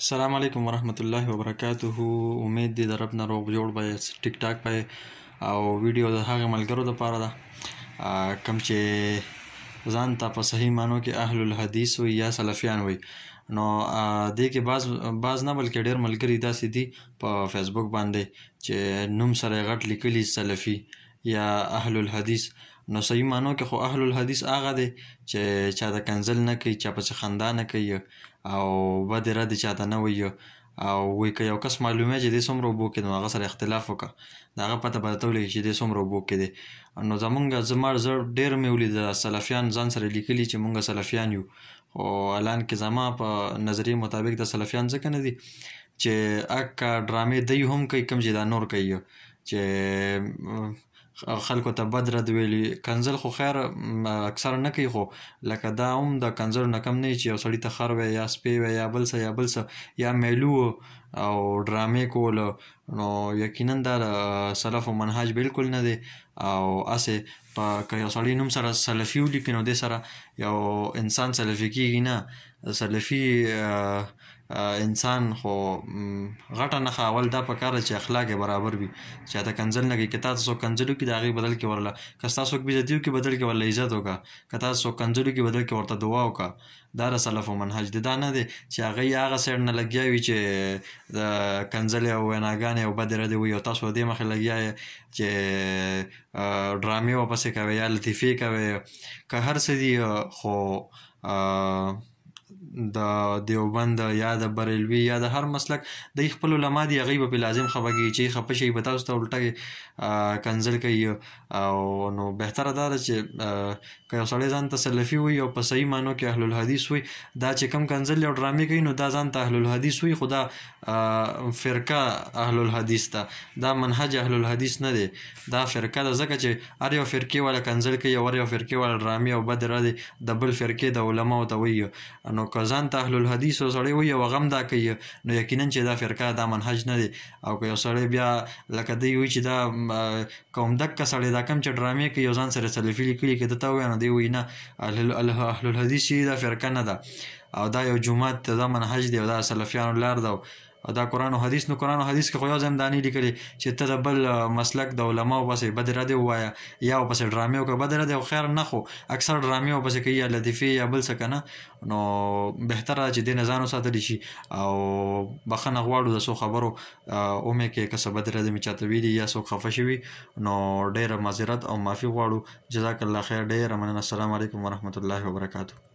السلام علیکم ورحمت الله وبرکاته. امید دې د رب نه روغ جوړ به ټیک ټاک به او ویډیو د هغه ملګرو لپاره ده کوم چې ځان ته په صحیح معنو کې اهل الحدیث وي یا سلفیان وي. نو دې کې بعض نه بلکې ډېر ملګري داسې دي په فیسبوک باندې چې نوم سره یې غټ لیکلي سلفي یا اهل الحدیث. نو صحیح معنو کې خو اهل الحدیث هغه دی چې چا د کنځل نه کوي، چا پسې خندا نه کوي او بدې ردې چاته نه وایي او وایي که یو کس معلوموي چې دې څومره اوبو کې نو هغه سره اختلاف وکړه، د هغه پته به درته ولګي چې دې څومره اوبو کې دی. نو زه ډېر مې ولید سلفیان ځان سره لیکلي چې مونږ سلفیان یو، خو الان کې زما په نظریې مطابق د سلفیان ځکه نه دي چې اکه ډرامې دی هم کوي کوم چې دا نور کوي چې خلکو ته بد رد ویلي. کنځل خو خیر اکثر نه کوي، خو لکه دا هم د کنځلو نه کم نه چې یو سړي ته خر وی یا سپی وی یا بل څه یا میلو او ډرامې کول، نو یقینا دا د سلفو منهج بالکل نه دی. او هسې که یو سړي نوم سره سلفي ولیکي نو دې سره یو انسان سلفي کېږي نه. سلفي انسان خو غټه نښه اول دا پکار ده چې اخلاق یې برابر وي، چاته کنځل نه کوي. که تا ته څوک کنځل وکړي د هغې بدل کې ورله که ستا څوک بېزتي وکړي بدل کې ورله عزت وکړه، که تا څوک کنځل وکړي بدل کې ورته دعا وکړه. دا د سلفو منهج دی، دا نه دی چې هغوی هغه سایډ نه لګیا وي چې د کنځلې او ویناګانې او بدې ردې وایي او تاسو دې مخې لګیا یې چې ډرامې ورپسې کوئ یا لطیفې کوئ. که هر څه دي خو د دیوبند یا د بریلوي یا د هر مسلک د خپل علما دي، هغوی به پرې لازم خفه کېږي چې خفه شي به تاسو ته الټه کنځل کوي. او نو بهتره دا ده چې که یو سړی ځان ته سلفي وي او په صحیح معنو کې اهل الحدیث وي، دا چې کوم کنځل او ډرامې کوي نو دا ځان ته اهل الحدیث وي، خو دا فرقه اهل الحدیث ده، دا منهج اهل الحدیث نه دی، دا فرقه ده. ځکه چې هر یو فرقې والا کنځل کوي او هر یو فرقې والا ډرامې او بدې ردې د بل فرقې د علماو ته وایي. نو که ځان ته اهل الحدیث یو سړی وایي او هغه هم دا کوي نو یقینا چې دا فرقه دا منهج نه دی. او که یو سړی بیا لکه دی وایي چې دا که همدقه سړی دا کوم چې ډرامې کوي او ځان سره سلفي لیکلي که ده ته ووایه نو دی وایي نه اهل الحدیث چې دا فرقه نه ده او دا یو جومات دا منهج دی او دا سلفیانو لار ده او دا قرآن و حدیث. نو قرآن و حدیث کې خو یو ځای هم دا نه لیکلي چې ته د بل مسلک د علماو پسې بدې ردې ووایه یا ورپسې ډرامې وکړه. بدې ردې خو خیر نه، خو اکثر ډرامې ورپسې کوي یا لطیفې یا بل څه که نه. نو بهتره ده چې دې نه ځان وساتلی شي او بخښنه غواړو د څو خبرو اومې کې که څه بدې ردې مې چاته ویلي یا څوک خفه شوي نو ډېره معذرت او معافي غواړو. جزاک الله خیر، ډېره مننه. السلام علیکم ورحمت الله وبرکاته.